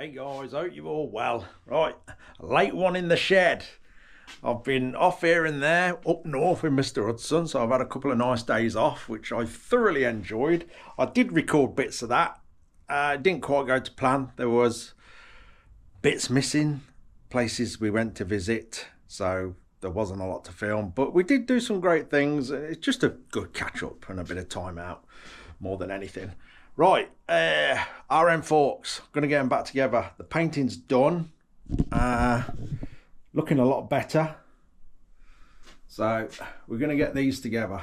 Hey guys, hope you're all well. Right, a late one in the shed. I've been off here and there, up north with Mr. Hudson, so I've had a couple of nice days off, which I thoroughly enjoyed. I did record bits of that. It didn't quite go to plan. There was bits missing, places we went to visit, so there wasn't a lot to film. But we did do some great things. It's just a good catch-up and a bit of time out, more than anything. Right, RM forks, gonna get them back together. The painting's done, looking a lot better. So we're gonna get these together.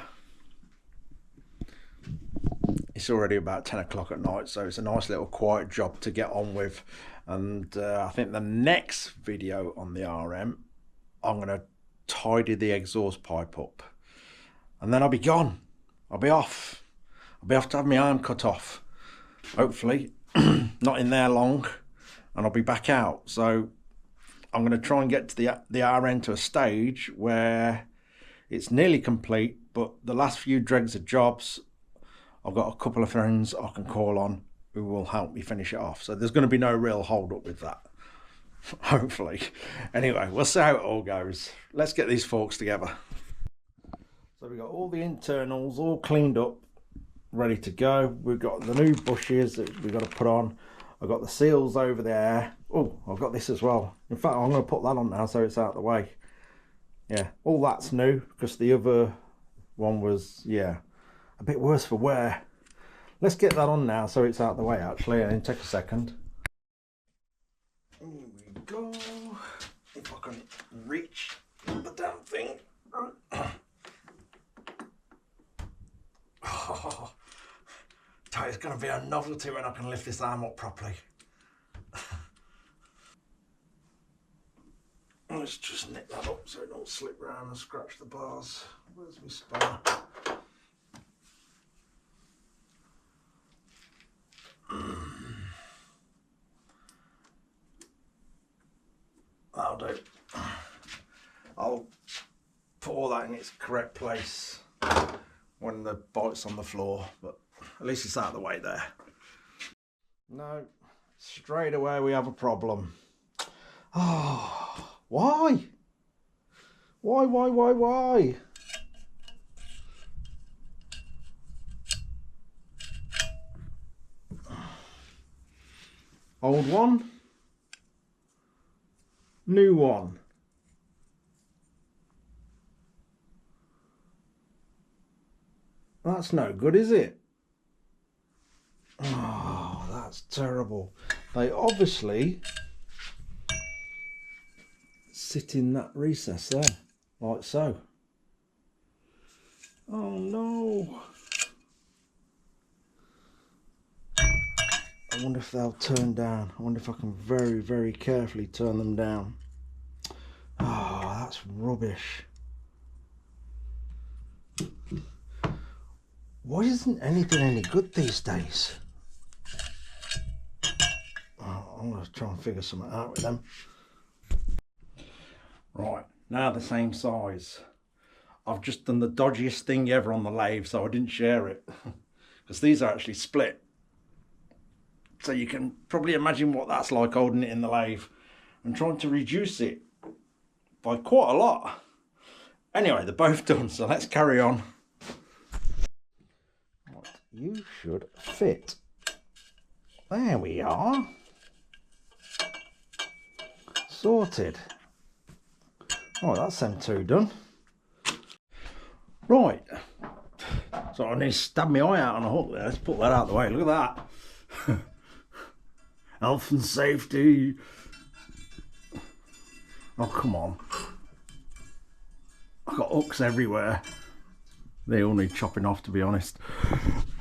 It's already about 10 o'clock at night, so it's a nice little quiet job to get on with. And I think the next video on the RM, I'm gonna tidy the exhaust pipe up. And then I'll be gone, I'll be off. I'll be off to have my arm cut off, hopefully, not in there long, and I'll be back out. So I'm going to try and get to the RN to a stage where it's nearly complete, but the last few dregs of jobs, I've got a couple of friends I can call on who will help me finish it off. So there's going to be no real hold up with that, hopefully. Anyway, we'll see how it all goes. Let's get these forks together. So we've got all the internals all cleaned up, ready to go. We've got the new bushes that we've got to put on. I've got the seals over there. Oh, I've got this as well. In fact, I'm going to put that on now so it's out of the way. Yeah, all that's new because the other one was, yeah, a bit worse for wear. Let's get that on now so it's out of the way, actually, and take a second. Here we go. If I can reach the damn thing. Oh, it's going to be a novelty when I can lift this arm up properly. Let's just nip that up so it don't slip round and scratch the bars. Where's my spare? That'll do. I'll put all that in its correct place when the bite's on the floor, but at least it's out of the way there. No, straight away we have a problem. Oh, why? Why? Old one, new one. That's no good, is it? Oh, that's terrible. They obviously sit in that recess there, like so. Oh no. I wonder if they'll turn down. I wonder if I can very, very carefully turn them down. Oh, that's rubbish. Why isn't anything any good these days? Oh, I'm going to try and figure something out with them. Right, now the same size. I've just done the dodgiest thing ever on the lathe, so I didn't share it. Because these are actually split. So you can probably imagine what that's like holding it in the lathe. I'm trying to reduce it by quite a lot. Anyway, they're both done, so let's carry on. You should fit. There we are. Sorted. Oh, that's them two done. Right. So I need to stab my eye out on a hook there. Let's put that out of the way. Look at that. Health and safety. Oh, come on. I've got hooks everywhere. They all need chopping off, to be honest.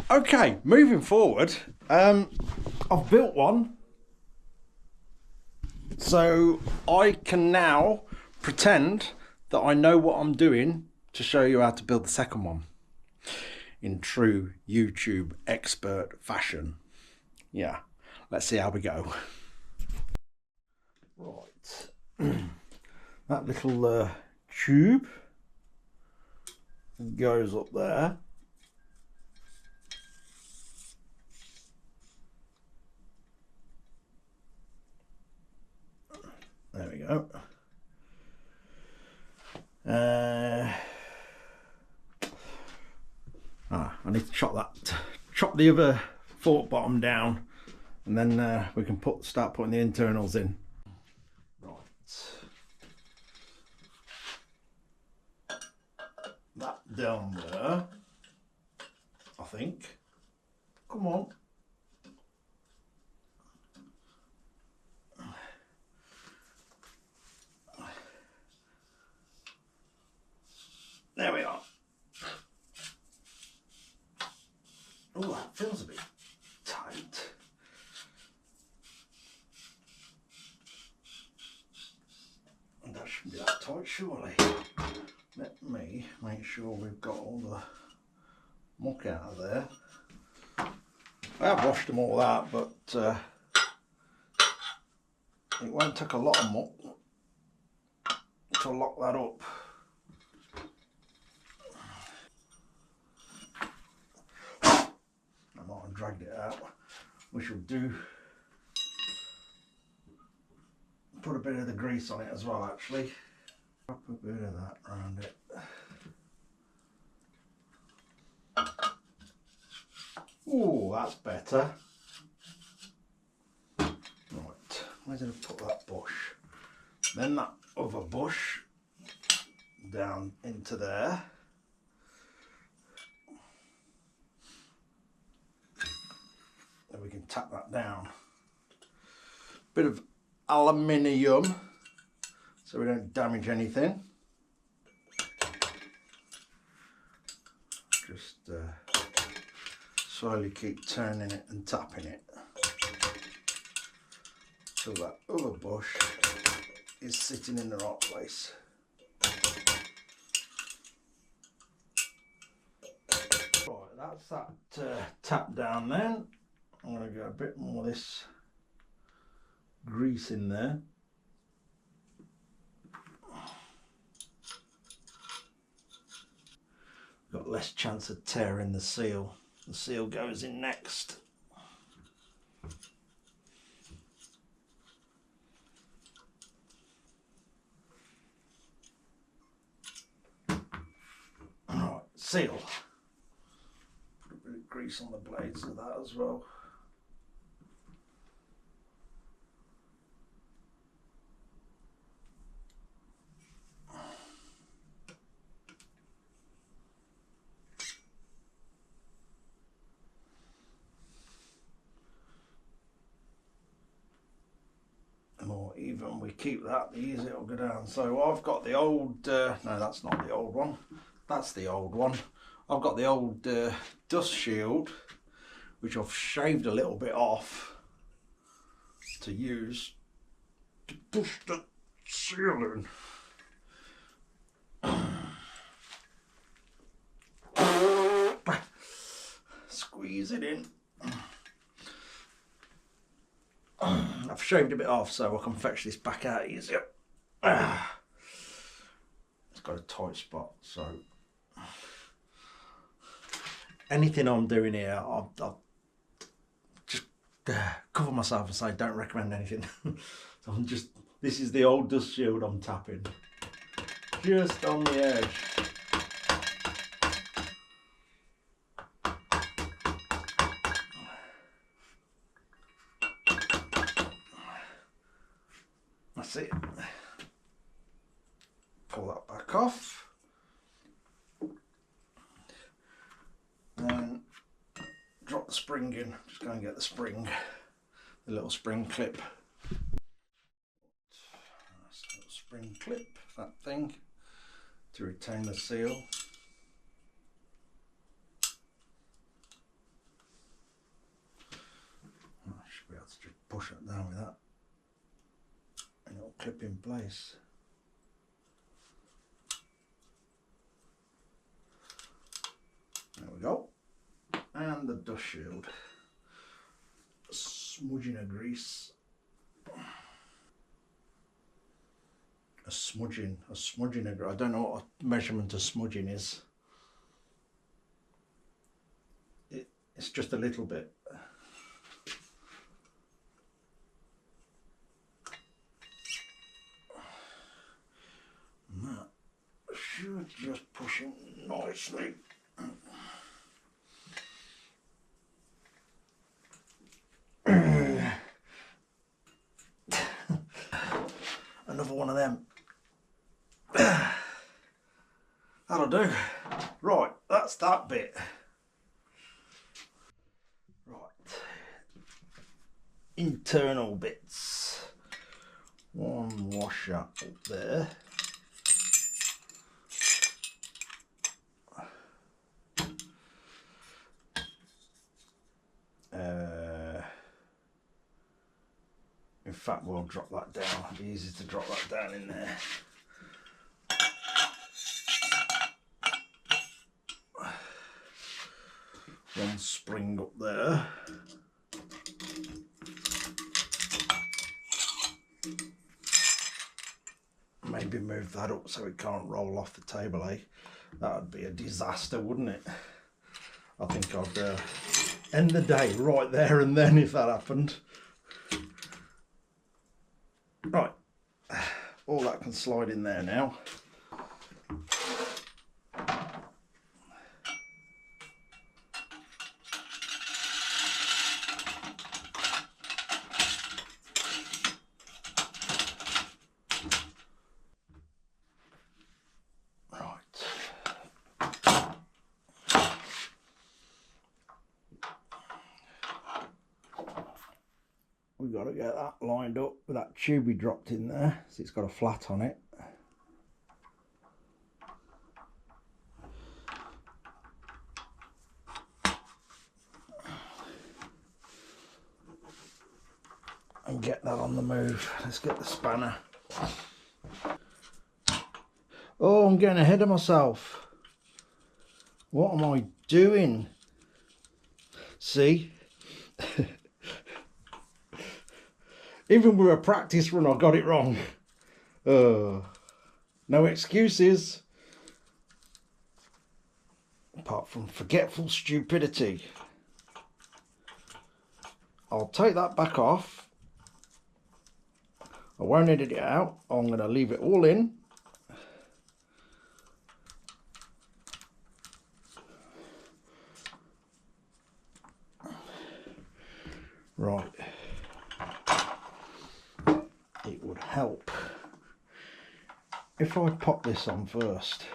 Okay, moving forward, I've built one, so I can now pretend that I know what I'm doing to show you how to build the second one in true YouTube expert fashion. Yeah, let's see how we go. Right, that little tube goes up there. go. I need to chop the other fork bottom down, and then we can start putting the internals in. Right, that down there, I think. Come on. There we are. Oh, that feels a bit tight. That shouldn't be that tight, surely. Let me make sure we've got all the muck out of there. I have washed them all out, but it won't take a lot of muck to lock that up. I might have dragged it out. We shall put a bit of the grease on it as well, actually. Drop a bit of that around it. Oh, that's better. Right, where did I put that bush? Then that other bush down into there. And we can tap that down. Bit of aluminium so we don't damage anything. Just slowly keep turning it and tapping it till that other bush is sitting in the right place. Right, that's that tap down then. I'm going to get a bit more of this grease in there. Got less chance of tearing the seal. The seal goes in next. Alright, seal. Put a bit of grease on the blades of that as well. More even we keep that, the easier it'll go down. So I've got the old, no, that's not the old one, that's the old one. I've got the old dust shield, which I've shaved a little bit off to use to push the seal in. Squeeze it in. I've shaved a bit off so I can fetch this back out easier. It's got a tight spot, so anything I'm doing here, I'll just cover myself and say don't recommend anything. So this is the old dust shield I'm tapping, just on the edge. That's it. Pull that back off. And drop the spring in. Just go and get the spring, the little spring clip. Nice little spring clip, that thing, to retain the seal. I should be able to just push it down with that. And it'll clip in place. There we go. And the dust shield. Smudging of grease. A smudging of grease. I don't know what a measurement of smudging is. It's just a little bit. just pushing nicely. Another one of them. That'll do. Right, that's that bit. Right. Internal bits. One washer up there. In fact, we'll drop that down. It'd be easy to drop that down in there. One spring up there. Maybe move that up so it can't roll off the table, eh? That would be a disaster, wouldn't it? I think I'd end the day right there and then if that happened. Right, all that can slide in there now. We've got to get that lined up with that tube we dropped in there, so it's got a flat on it. And get that on the move. Let's get the spanner. Oh, I'm getting ahead of myself. What am I doing? See? Even with a practice run, I got it wrong. No excuses. Apart from forgetful stupidity. I'll take that back off. I won't edit it out. I'm going to leave it all in. Right. It would help if I pop this on first.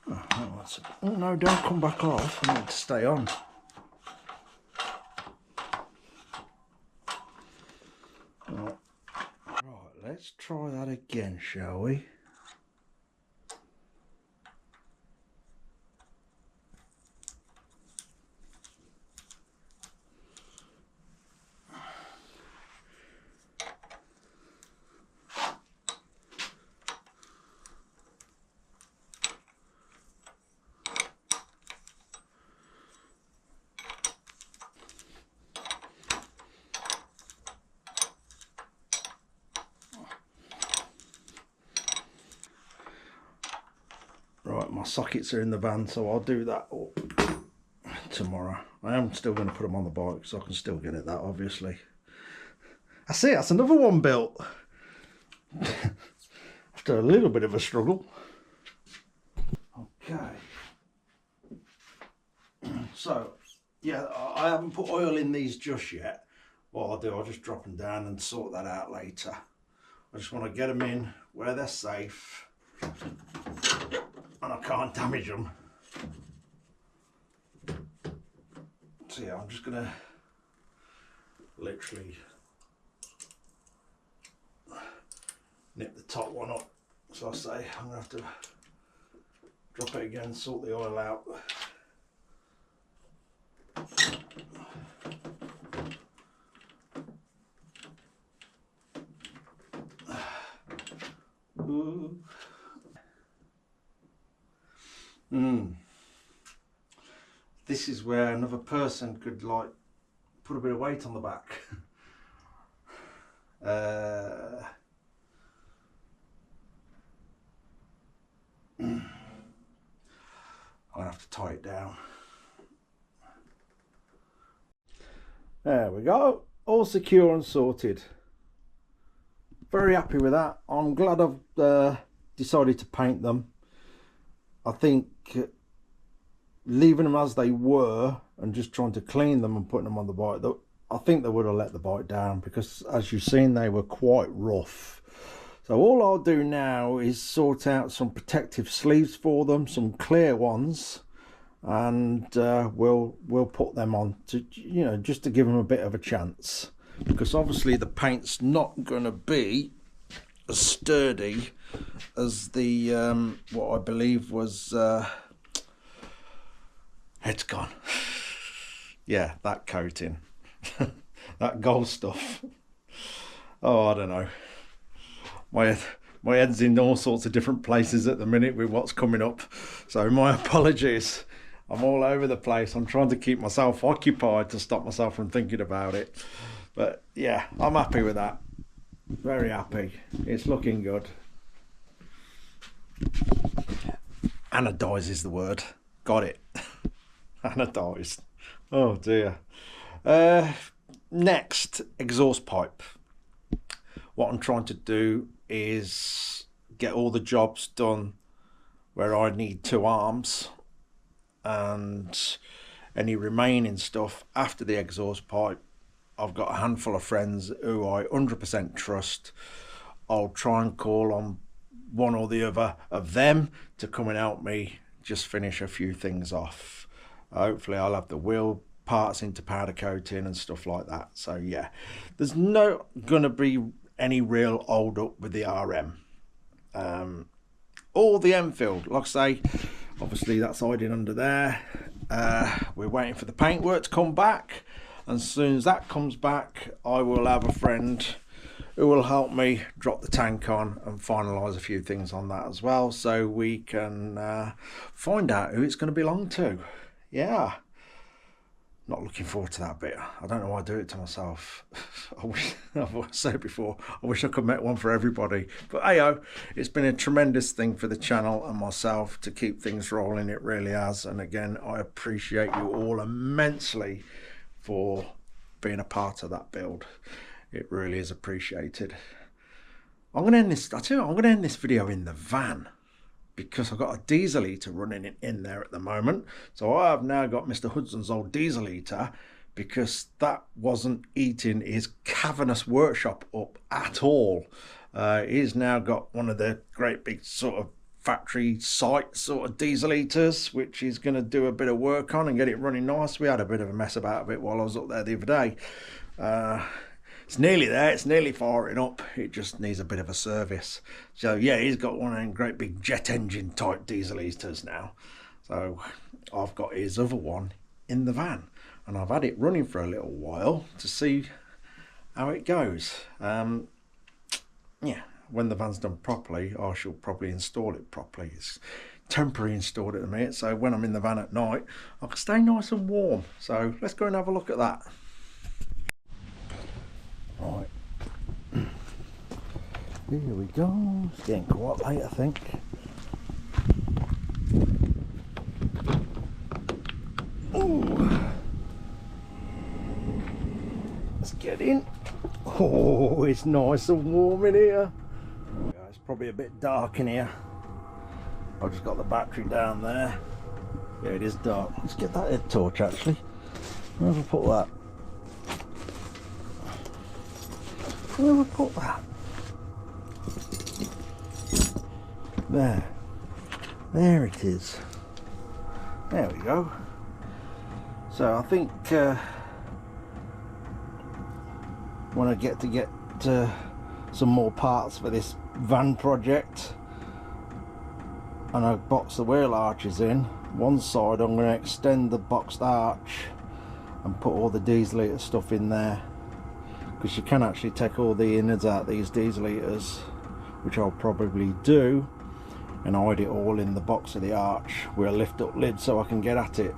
Oh no, don't come back off. I need to stay on. Right, let's try that again, shall we? Right, my sockets are in the van, so I'll do that up tomorrow. I am still going to put them on the bike, so I can still get at that, obviously. I see, that's another one built. After a little bit of a struggle. Okay. So, yeah, I haven't put oil in these just yet. What I'll do, I'll just drop them down and sort that out later. I just want to get them in where they're safe. And I can't damage them. So yeah, I'm just gonna literally nip the top one up. So I say I'm gonna have to drop it again, sort the oil out. This is where another person could like put a bit of weight on the back. I'm gonna have to tie it down. There we go, all secure and sorted. Very happy with that. I'm glad I've decided to paint them. I think leaving them as they were and just trying to clean them and putting them on the bike, I think they would have let the bike down, because as you've seen, they were quite rough. So all I'll do now is sort out some protective sleeves for them, some clear ones, and we'll put them on to, you know, just to give them a bit of a chance, because obviously the paint's not going to be as sturdy as the what I believe was head's gone. Yeah, that coating. That gold stuff. Oh, I don't know. My head's in all sorts of different places at the minute with what's coming up, so my apologies. I'm all over the place. I'm trying to keep myself occupied to stop myself from thinking about it. But yeah, I'm happy with that. Very happy. It's looking good. Anodized is the word. Got it. Anodized. Oh dear. Next, exhaust pipe. What I'm trying to do is get all the jobs done where I need 2 arms, and any remaining stuff after the exhaust pipe, I've got a handful of friends who I 100% trust. I'll try and call on one or the other of them to come and help me just finish a few things off. Hopefully I'll have the wheel parts into powder coating and stuff like that. So yeah, there's no gonna be any real hold up with the RM or the Enfield. Like I say, obviously that's hiding under there. We're waiting for the paintwork to come back, and as soon as that comes back, I will have a friend who will help me drop the tank on and finalise a few things on that as well, so we can find out who it's going to belong to. Yeah, not looking forward to that bit. I don't know why I do it to myself. I've said it before, I wish I could make one for everybody. But hey-oh, it's been a tremendous thing for the channel and myself to keep things rolling. It really has. And again, I appreciate you all immensely for being a part of that build. It really is appreciated. I'm going to end this, I tell you what, I'm going to end this video in the van, because I've got a diesel heater running in there at the moment. So I have now got Mr. Hudson's old diesel heater, because that wasn't eating his cavernous workshop up at all. He's now got one of the great big sort of factory site sort of diesel heaters, which he's going to do a bit of work on and get it running nice. We had a bit of a mess about it while I was up there the other day. It's nearly there, it's nearly firing up, it just needs a bit of a service. So yeah, he's got one of them great big jet engine type diesel heaters now. So I've got his other one in the van, and I've had it running for a little while to see how it goes. Yeah, when the van's done properly, I shall probably install it properly. It's temporary installed at the minute, so when I'm in the van at night, I can stay nice and warm. So let's go and have a look at that. Right, here we go. It's getting quite late, I think. Ooh. Let's get in. Oh, it's nice and warm in here. Yeah, it's probably a bit dark in here. I've just got the battery down there. Yeah, it is dark. Let's get that head torch actually. Where have I put that? Where have I put that? There it is. There we go. So I think when I get some more parts for this van project, and I box the wheel arches in one side, I'm going to extend the boxed arch and put all the diesel heater stuff in there, because you can actually take all the innards out these diesel heaters, which I'll probably do, and hide it all in the box of the arch with a lift up lid so I can get at it.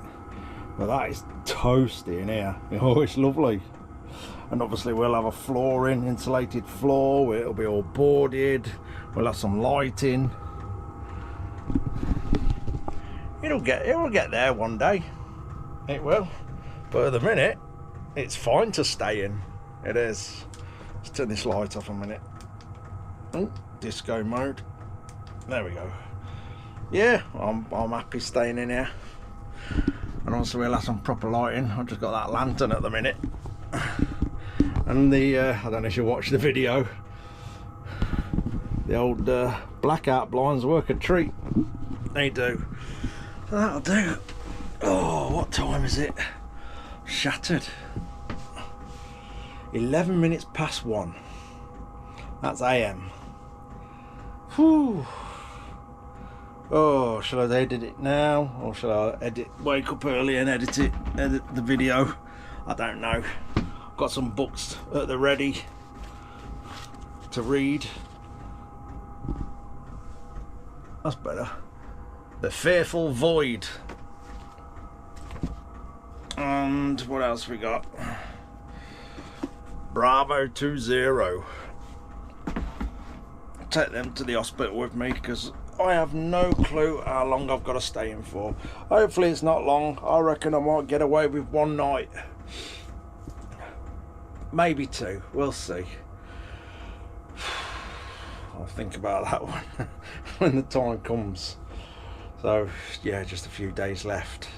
But that is toasty in here. Oh, it's lovely. And obviously we'll have a flooring, insulated floor, it'll be all boarded, we'll have some lighting. It'll get there one day, it will, but at the minute it's fine to stay in. It is. Let's turn this light off a minute. Oh, disco mode. There we go. Yeah, I'm happy staying in here. And also we'll have some proper lighting. I've just got that lantern at the minute. And the, I don't know if you watch the video, the old blackout blinds work a treat. They do. So that'll do. Oh, what time is it? Shattered. 11 minutes past 1. That's AM. Whew. Oh, shall I edit it now, or shall I wake up early and edit the video? I don't know. I've got some books at the ready to read. That's better. The Fearful Void. And what else we got? Bravo 20. Take them to the hospital with me because I have no clue how long I've got to stay in for. Hopefully it's not long. I reckon I might get away with one night. Maybe 2. We'll see. I'll think about that one when the time comes. So yeah, just a few days left.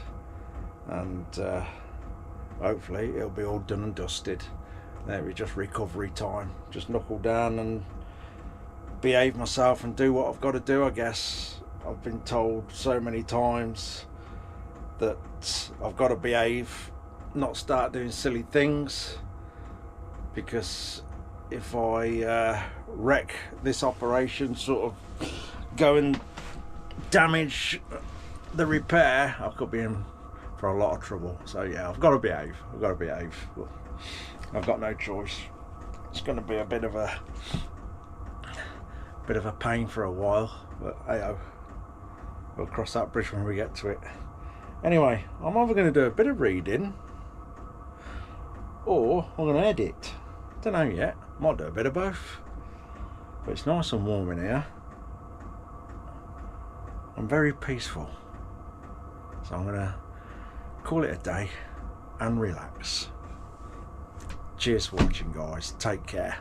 And hopefully it'll be all done and dusted. Then it'll be just recovery time. Just knuckle down and behave myself and do what I've got to do, I guess. I've been told so many times that I've got to behave, not start doing silly things, because if I wreck this operation, sort of go and damage the repair, I could be in for a lot of trouble. So yeah, I've got to behave. I've got no choice. It's going to be a bit of a pain for a while, but hey-oh, we'll cross that bridge when we get to it. Anyway, I'm either going to do a bit of reading or I'm going to edit. Don't know yet. Might do a bit of both. But it's nice and warm in here. I'm very peaceful. So I'm going to call it a day and relax. Cheers for watching, guys. Take care.